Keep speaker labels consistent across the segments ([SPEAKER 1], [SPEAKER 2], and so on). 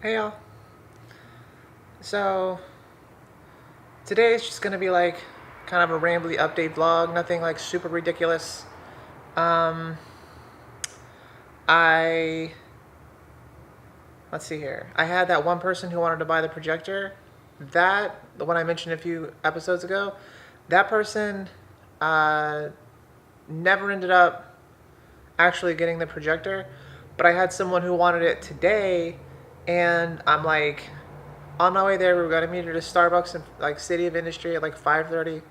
[SPEAKER 1] Hey y'all. So today is just gonna be like kind of a rambly update vlog, nothing like super ridiculous. Um I let's see here. I had that one person who wanted to buy the projector. The one I mentioned a few episodes ago, that person uh never ended up actually getting the projector, but I had someone who wanted it today, and I'm like on my way there. We were gonna meet at a Starbucks in like City of Industry at like 5:30,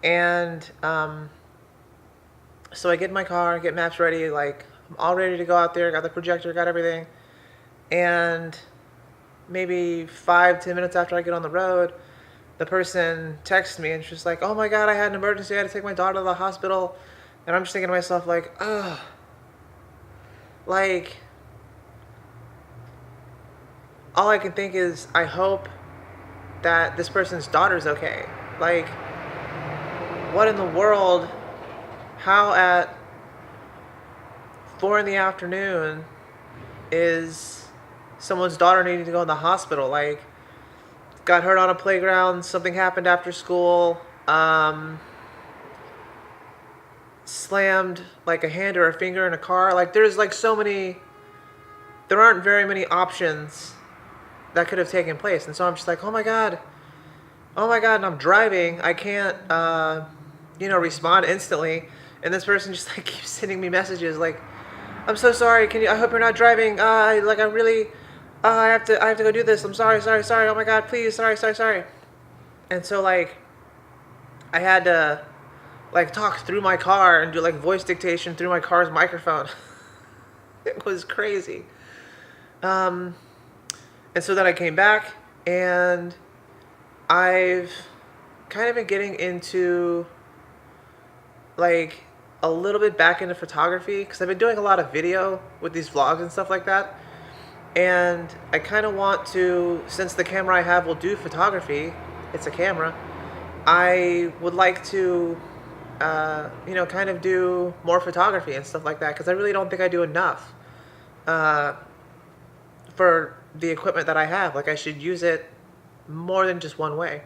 [SPEAKER 1] and so I get in my car, get maps ready, like I'm all ready to go out there. Got the projector, got everything, and maybe 5-10 minutes after I get on the road, the person texts me and she's like, "Oh my God, I had an emergency. I had to take my daughter to the hospital," and I'm just thinking to myself like, ugh, like all I can think is I hope that this person's daughter's okay. Like, what in the world? How at 4 in the afternoon is someone's daughter needing to go in the hospital? Like, got hurt on a playground, something happened after school, slammed like a hand or a finger in a car. Like, there's like so many, there aren't very many options that could have taken place. And so I'm just like, oh my God, and I'm driving. I can't, respond instantly. And this person just like keeps sending me messages like, "I'm so sorry. Can you? I hope you're not driving. I really, I have to go do this. I'm sorry, sorry, sorry. Oh my God, please, sorry, sorry, sorry." And so like, I had to like talk through my car and do like voice dictation through my car's microphone. It was crazy. Um, and so then I came back, and I've kind of been getting into like a little bit back into photography because I've been doing a lot of video with these vlogs and stuff like that. And I kind of want to, since the camera I have will do photography, it's a camera, I would like to, kind of do more photography and stuff like that because I really don't think I do enough uh, for the equipment that I have. Like, I should use it more than just one way.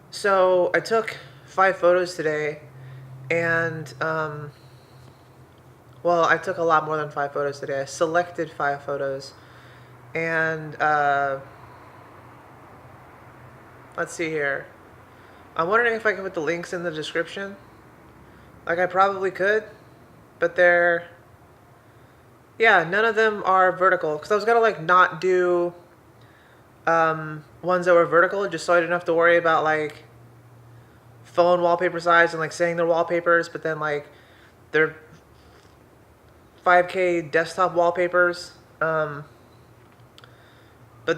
[SPEAKER 1] So I took 5 photos today, and I took a lot more than 5 photos today. I selected 5 photos, and let's see here. I'm wondering if I can put the links in the description. Like, I probably could, but none of them are vertical because I was gonna like not do ones that were vertical just so I didn't have to worry about like phone wallpaper size and like saying they're wallpapers, but then like they're 5K desktop wallpapers. But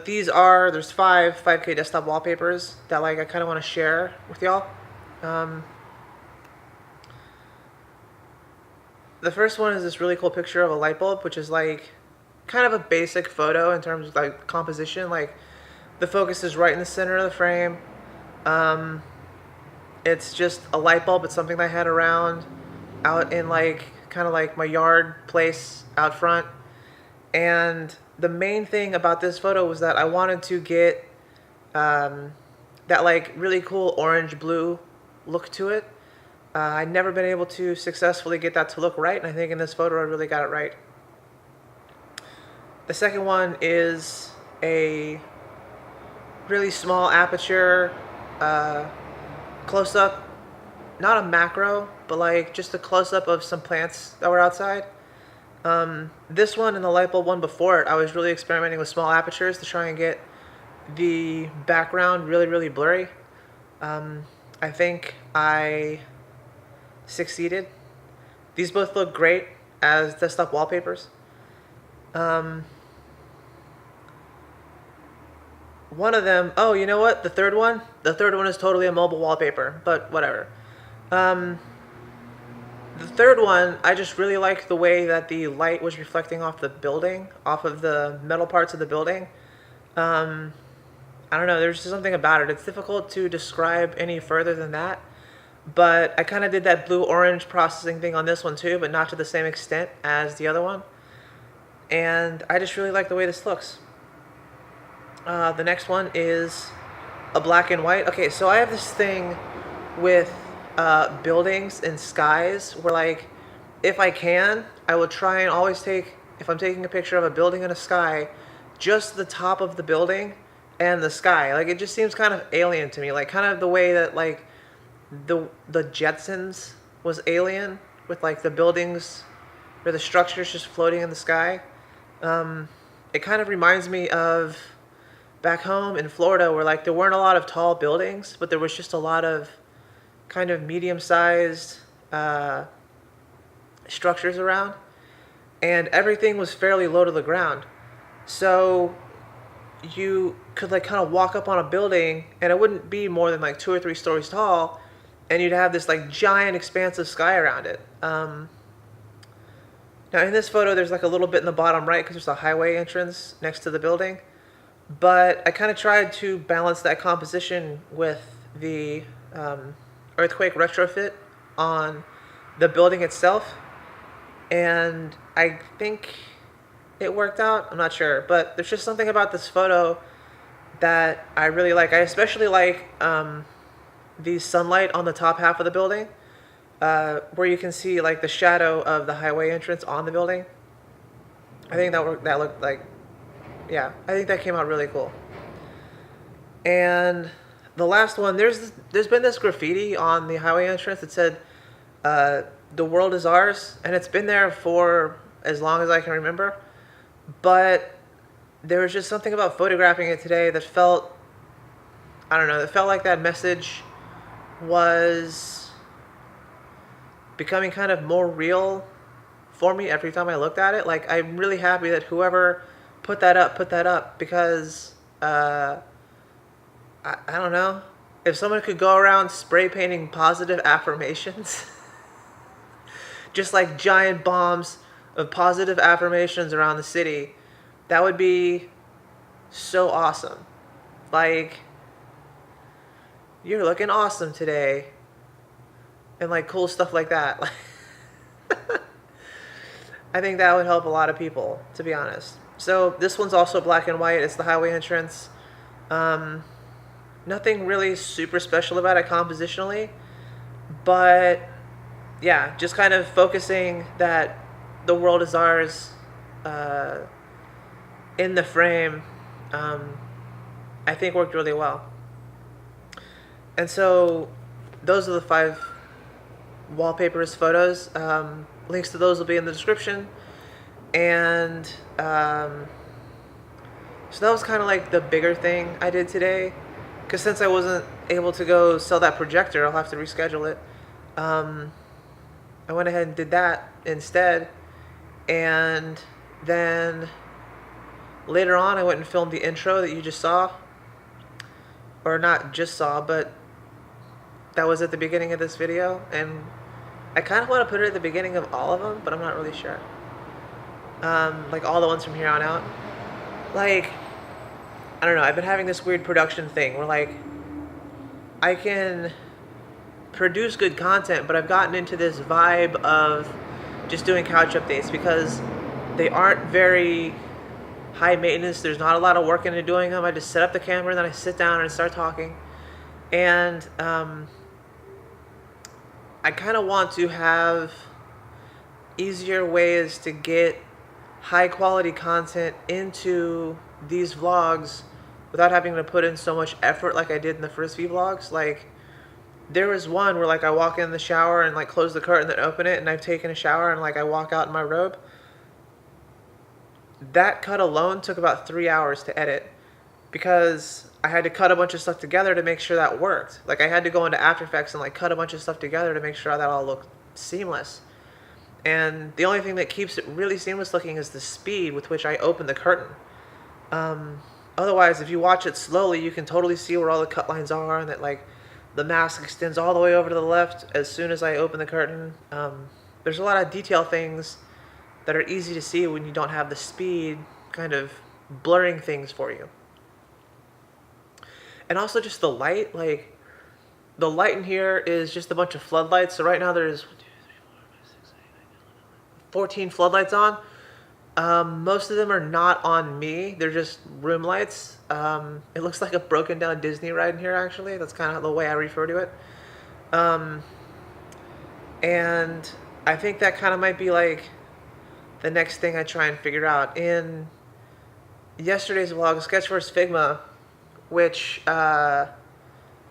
[SPEAKER 1] there's 5K desktop wallpapers that like I kind of want to share with y'all. The first one is this really cool picture of a light bulb, which is like kind of a basic photo in terms of like composition. Like, the focus is right in the center of the frame. It's just a light bulb. It's something that I had around out in like kind of like my yard place out front. And the main thing about this photo was that I wanted to get that like really cool orange blue look to it. I'd never been able to successfully get that to look right, and I think in this photo I really got it right. The second one is a really small aperture close-up, not a macro, but like just a close-up of some plants that were outside. This one and the light bulb one before it, I was really experimenting with small apertures to try and get the background really, really blurry. I think I succeeded. These both look great as desktop wallpapers. One of them, oh, you know what? The third one is totally a mobile wallpaper, but whatever. The third one, I just really liked the way that the light was reflecting off the building, off of the metal parts of the building. I don't know, there's just something about it. It's difficult to describe any further than that. But I kind of did that blue-orange processing thing on this one too, but not to the same extent as the other one. And I just really like the way this looks. The next one is a black and white. Okay, so I have this thing with buildings and skies where, like, if I can, I will try and always take, if I'm taking a picture of a building and a sky, just the top of the building and the sky. Like, it just seems kind of alien to me. Like, kind of the way that, like, the Jetsons was alien, with, like, the buildings or the structures just floating in the sky. It kind of reminds me of back home in Florida, where, like, there weren't a lot of tall buildings, but there was just a lot of kind of medium-sized structures around, and everything was fairly low to the ground. So you could, like, kind of walk up on a building, and it wouldn't be more than like 2 or 3 stories tall, and you'd have this, like, giant expansive sky around it. Now in this photo, there's, like, a little bit in the bottom right because there's a highway entrance next to the building. But I kind of tried to balance that composition with the earthquake retrofit on the building itself. And I think it worked out. I'm not sure. But there's just something about this photo that I really like. I especially like the sunlight on the top half of the building, where you can see, like, the shadow of the highway entrance on the building. I think that looked like, yeah, I think that came out really cool. And the last one, there's been this graffiti on the highway entrance that said, "The world is ours," and it's been there for as long as I can remember. But there was just something about photographing it today that felt, I don't know, that felt like that message was becoming kind of more real for me every time I looked at it. Like, I'm really happy that whoever put that up, because I don't know, if someone could go around spray painting positive affirmations, just like giant bombs of positive affirmations around the city, that would be so awesome. Like, "You're looking awesome today," and, like, cool stuff like that. I think that would help a lot of people, to be honest. So this one's also black and white. It's the highway entrance. Nothing really super special about it compositionally, but yeah, just kind of focusing that the world is ours in the frame, I think worked really well. And so those are the 5 wallpapers photos. Links to those will be in the description. And so that was kind of like the bigger thing I did today, because since I wasn't able to go sell that projector, I'll have to reschedule it. I went ahead and did that instead, and then later on I went and filmed the intro that you just saw, or not just saw, but that was at the beginning of this video, and I kind of want to put it at the beginning of all of them, but I'm not really sure. Like, all the ones from here on out. Like, I don't know, I've been having this weird production thing where, like, I can produce good content, but I've gotten into this vibe of just doing couch updates because they aren't very high maintenance. There's not a lot of work into doing them. I just set up the camera and then I sit down and start talking. And I kind of want to have easier ways to get high quality content into these vlogs without having to put in so much effort like I did in the first few vlogs. Like, there was one where, like, I walk in the shower and, like, close the curtain and open it, and I've taken a shower and, like, I walk out in my robe. That cut alone took about 3 hours to edit because I had to cut a bunch of stuff together to make sure that worked. Like, I had to go into After Effects and, like, cut a bunch of stuff together to make sure that all looked seamless. And the only thing that keeps it really seamless looking is the speed with which I open the curtain. Otherwise, if you watch it slowly, you can totally see where all the cut lines are, and that, like, the mask extends all the way over to the left as soon as I open the curtain. There's a lot of detail things that are easy to see when you don't have the speed kind of blurring things for you. And also just the light, like, the light in here is just a bunch of floodlights. So right now there's 14 floodlights on. Most of them are not on me. They're just room lights. It looks like a broken down Disney ride in here, actually. That's kind of the way I refer to it. Um, and I think that kind of might be like the next thing I try and figure out. In yesterday's vlog, Sketchverse Figma, which I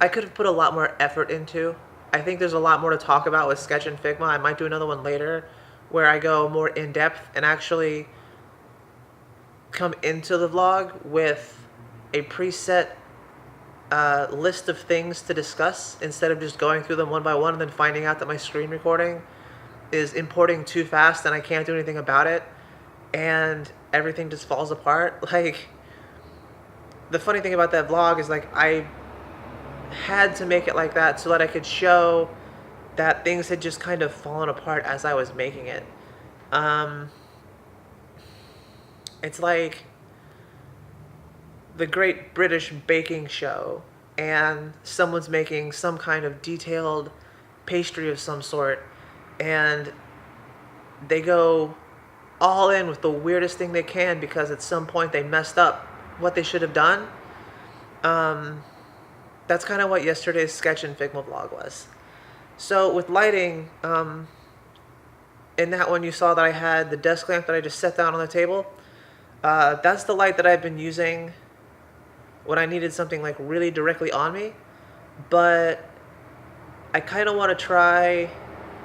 [SPEAKER 1] could have put a lot more effort into. I think there's a lot more to talk about with Sketch and Figma. I might do another one later where I go more in depth and actually come into the vlog with a preset list of things to discuss instead of just going through them one by one and then finding out that my screen recording is importing too fast and I can't do anything about it and everything just falls apart. Like, the funny thing about that vlog is, like, I had to make it like that so that I could show that things had just kind of fallen apart as I was making it. It's like the Great British Baking Show and someone's making some kind of detailed pastry of some sort and they go all in with the weirdest thing they can because at some point they messed up what they should have done. That's kind of what yesterday's Sketch and Figma vlog was. So with lighting, in that one you saw that I had the desk lamp that I just set down on the table. That's the light that I've been using when I needed something like really directly on me, but I kind of want to try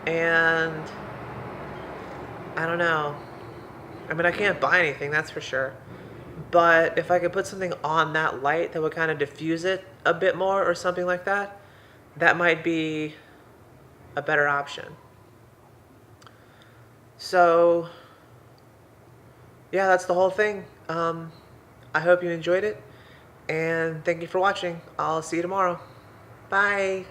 [SPEAKER 1] and, I don't know. I mean, I can't buy anything, that's for sure. But if I could put something on that light that would kind of diffuse it a bit more or something like that, that might be a better option. So, yeah, that's the whole thing. I hope you enjoyed it, and thank you for watching. I'll see you tomorrow. Bye.